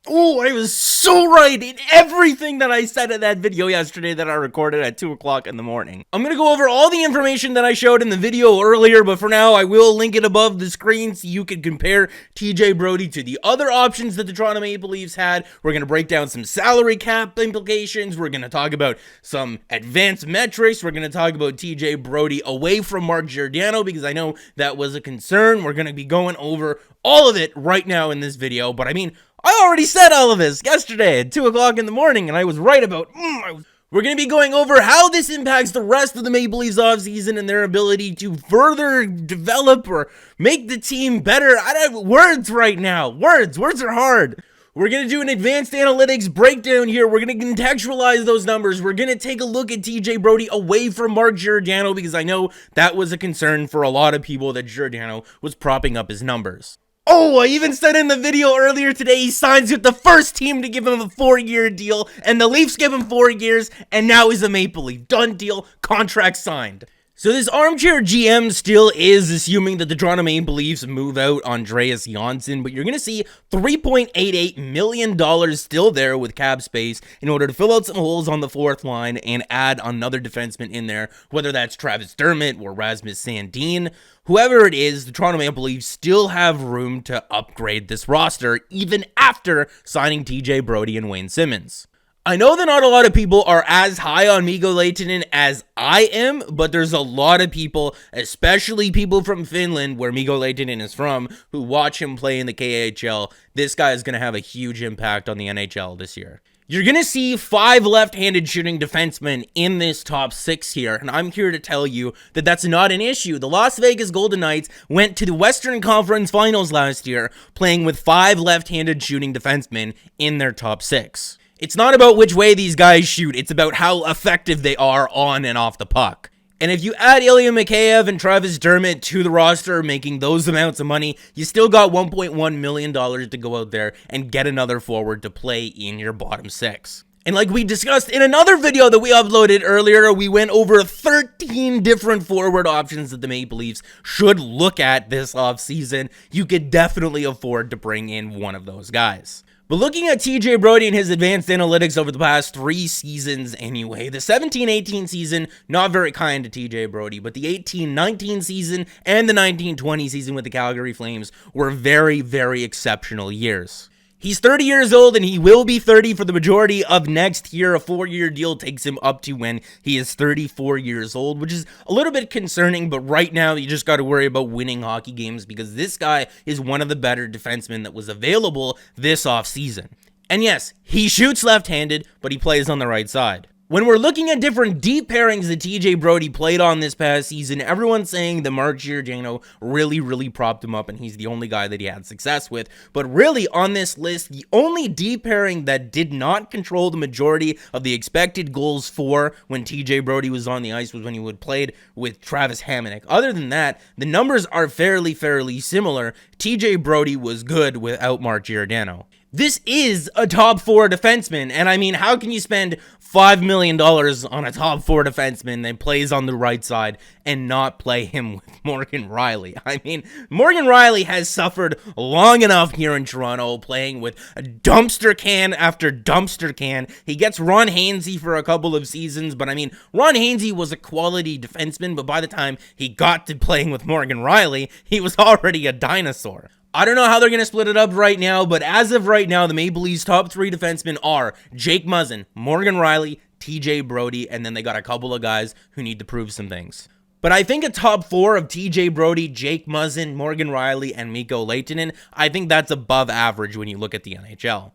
Oh, I was so right in everything that I said in that video yesterday that I recorded at 2 o'clock in the morning. I'm going to go over all the information that I showed in the video earlier, but for now, I will link it above the screen so you can compare TJ Brodie to the other options that the Toronto Maple Leafs had. We're going to break down some salary cap implications. We're going to talk about some advanced metrics. We're going to talk about TJ Brodie away from Mark Giordano because I know that was a concern. We're going to be going over all of it right now in this video, but I mean, I already said all of this yesterday at 2 o'clock in the morning, and I was right about... We're going to be going over how this impacts the rest of the Maple Leafs offseason and their ability to further develop or make the team better. I don't have words right now. Words are hard. We're going to do an advanced analytics breakdown here. We're going to contextualize those numbers. We're going to take a look at TJ Brodie away from Mark Giordano because I know that was a concern for a lot of people that Giordano was propping up his numbers. Oh, I even said in the video earlier today he signs with the first team to give him a 4-year deal, and the Leafs give him 4 years, and now he's a Maple Leaf. Done deal, contract signed. So this armchair GM still is assuming that the Toronto Maple Leafs move out Andreas Johnsson, but you're going to see $3.88 million still there with cap space in order to fill out some holes on the fourth line and add another defenseman in there, whether that's Travis Dermott or Rasmus Sandin. Whoever it is, the Toronto Maple Leafs still have room to upgrade this roster even after signing TJ Brodie and Wayne Simmonds. I know that not a lot of people are as high on Mikko Lehtonen as I am, but there's a lot of people, especially people from Finland, where Mikko Lehtonen is from, who watch him play in the KHL. This guy is going to have a huge impact on the NHL this year. You're going to see 5 left-handed shooting defensemen in this top 6 here, and I'm here to tell you that that's not an issue. The Las Vegas Golden Knights went to the Western Conference Finals last year playing with 5 left-handed shooting defensemen in their top 6. It's not about which way these guys shoot, it's about how effective they are on and off the puck. And if you add Ilya Mikheyev and Travis Dermott to the roster, making those amounts of money, you still got $1.1 million to go out there and get another forward to play in your bottom 6. And like we discussed in another video that we uploaded earlier, we went over 13 different forward options that the Maple Leafs should look at this offseason. You could definitely afford to bring in one of those guys. But looking at TJ Brodie and his advanced analytics over the past 3 seasons anyway, the 17-18 season, not very kind to TJ Brodie, but the 18-19 season and the 19-20 season with the Calgary Flames were very, very exceptional years. He's 30 years old and he will be 30 for the majority of next year. A 4-year deal takes him up to when he is 34 years old, which is a little bit concerning, but right now you just got to worry about winning hockey games because this guy is one of the better defensemen that was available this offseason. And yes, he shoots left-handed, but he plays on the right side. When we're looking at different deep pairings that TJ Brodie played on this past season, everyone's saying that Mark Giordano really propped him up and he's the only guy that he had success with. But really on this list, the only deep pairing that did not control the majority of the expected goals for when TJ Brodie was on the ice was when he would played with Travis Hamonic. Other than that, the numbers are fairly similar. TJ Brodie was good without Mark Giordano. This is a top 4 defenseman, and I mean, how can you spend $5 million on a top 4 defenseman that plays on the right side and not play him with Morgan Rielly? I mean, Morgan Rielly has suffered long enough here in Toronto, playing with a dumpster can after dumpster can. He gets Ron Hainsey for a couple of seasons, but I mean, Ron Hainsey was a quality defenseman, but by the time he got to playing with Morgan Rielly, he was already a dinosaur. I don't know how they're going to split it up right now, but as of right now, the Maple Leafs' top 3 defensemen are Jake Muzzin, Morgan Rielly, TJ Brodie, and then they got a couple of guys who need to prove some things. But I think a top 4 of TJ Brodie, Jake Muzzin, Morgan Rielly, and Mikko Lehtonen, I think that's above average when you look at the NHL.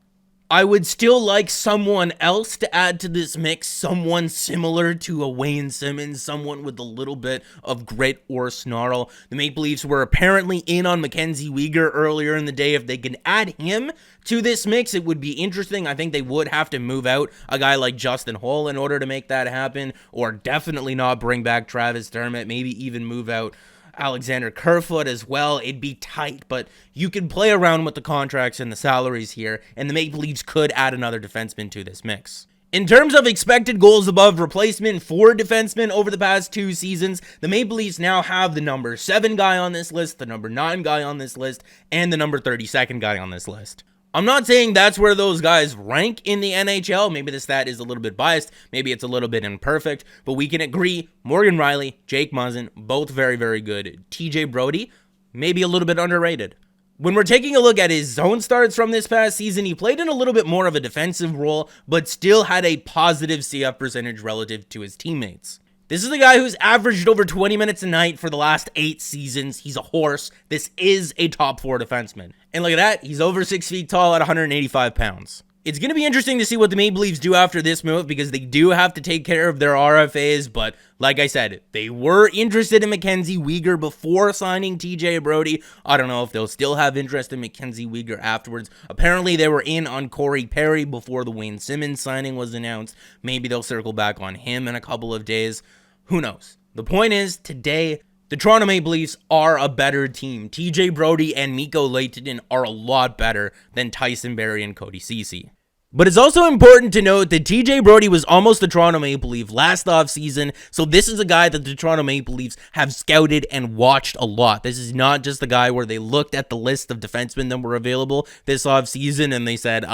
I would still like someone else to add to this mix, someone similar to a Wayne Simmonds, someone with a little bit of grit or snarl. The Maple Leafs were apparently in on Mackenzie Weegar earlier in the day. If they can add him to this mix, it would be interesting. I think they would have to move out a guy like Justin Holl in order to make that happen, or definitely not bring back Travis Dermott, maybe even move out Alexander Kerfoot as well. It'd be tight, but you can play around with the contracts and the salaries here, and the Maple Leafs could add another defenseman to this mix. In terms of expected goals above replacement for defensemen over the past 2 seasons, the Maple Leafs now have the number 7 guy on this list, the number 9 guy on this list, and the number 32nd guy on this list. I'm not saying that's where those guys rank in the NHL. Maybe the stat is a little bit biased. Maybe it's a little bit imperfect. But we can agree Morgan Rielly, Jake Muzzin, both very, very good. TJ Brodie, maybe a little bit underrated. When we're taking a look at his zone starts from this past season, he played in a little bit more of a defensive role, but still had a positive CF percentage relative to his teammates. This is the guy who's averaged over 20 minutes a night for the last 8 seasons. He's a horse. This is a top 4 defenseman. And look at that. He's over 6 feet tall at 185 pounds. It's going to be interesting to see what the Maple Leafs do after this move because they do have to take care of their RFAs. But like I said, they were interested in Mackenzie Weegar before signing TJ Brodie. I don't know if they'll still have interest in Mackenzie Weegar afterwards. Apparently, they were in on Corey Perry before the Wayne Simmons signing was announced. Maybe they'll circle back on him in a couple of days. Who knows? The point is, today, the Toronto Maple Leafs are a better team. TJ Brodie and Mikko Lehtonen are a lot better than Tyson Barrie and Cody Ceci. But it's also important to note that TJ Brodie was almost the Toronto Maple Leaf last offseason, so this is a guy that the Toronto Maple Leafs have scouted and watched a lot. This is not just a guy where they looked at the list of defensemen that were available this offseason and they said,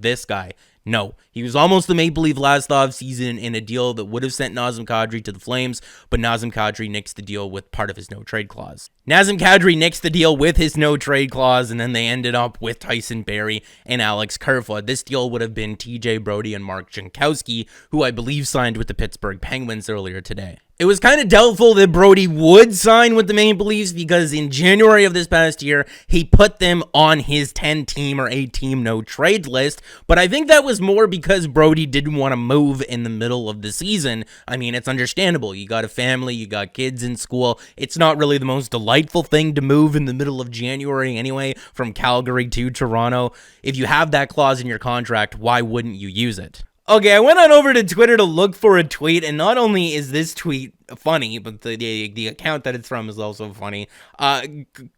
this guy. No, he was almost the Maple Leaf last offseason in a deal that would have sent Nazem Kadri to the Flames, but Nazem Kadri nixed the deal with part of his no-trade clause. Nazem Kadri nixed the deal with his no-trade clause, and then they ended up with Tyson Barrie and Alex Kerfoot. This deal would have been TJ Brodie and Mark Giordano, who I believe signed with the Pittsburgh Penguins earlier today. It was kind of doubtful that Brodie would sign with the Maple Leafs because in January of this past year, he put them on his 10-team or 8-team no-trade list, but I think that was more because Brodie didn't want to move in the middle of the season. I mean, it's understandable. You got a family, you got kids in school. It's not really the most delightful thing to move in the middle of January anyway, from Calgary to Toronto. If you have that clause in your contract, why wouldn't you use it? Okay, I went on over to Twitter to look for a tweet, and not only is this tweet funny, but the account that it's from is also funny.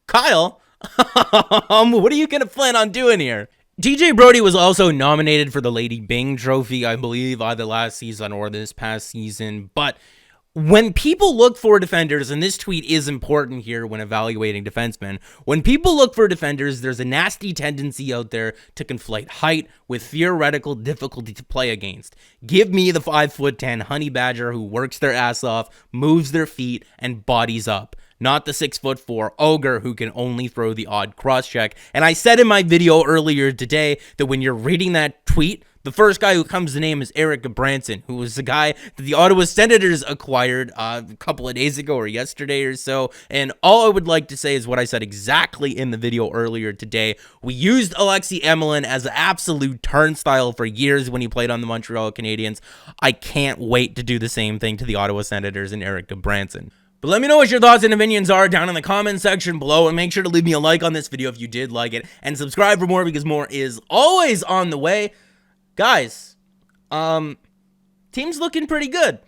Kyle, what are you going to plan on doing here? TJ Brodie was also nominated for the Lady Byng Trophy, I believe, either last season or this past season, but when people look for defenders, and this tweet is important here when evaluating defensemen, when people look for defenders, there's a nasty tendency out there to conflate height with theoretical difficulty to play against. Give me the 5'10" honey badger who works their ass off, moves their feet, and bodies up. Not the 6'4" ogre who can only throw the odd cross check. And I said in my video earlier today that when you're reading that tweet, the first guy who comes to name is Erik Gudbranson, who was the guy that the Ottawa Senators acquired a couple of days ago or yesterday or so. And all I would like to say is what I said exactly in the video earlier today. We used Alexei Emelin as an absolute turnstile for years when he played on the Montreal Canadiens. I can't wait to do the same thing to the Ottawa Senators and Erik Gudbranson. But let me know what your thoughts and opinions are down in the comment section below, and make sure to leave me a like on this video if you did like it, and subscribe for more because more is always on the way. Guys, team's looking pretty good.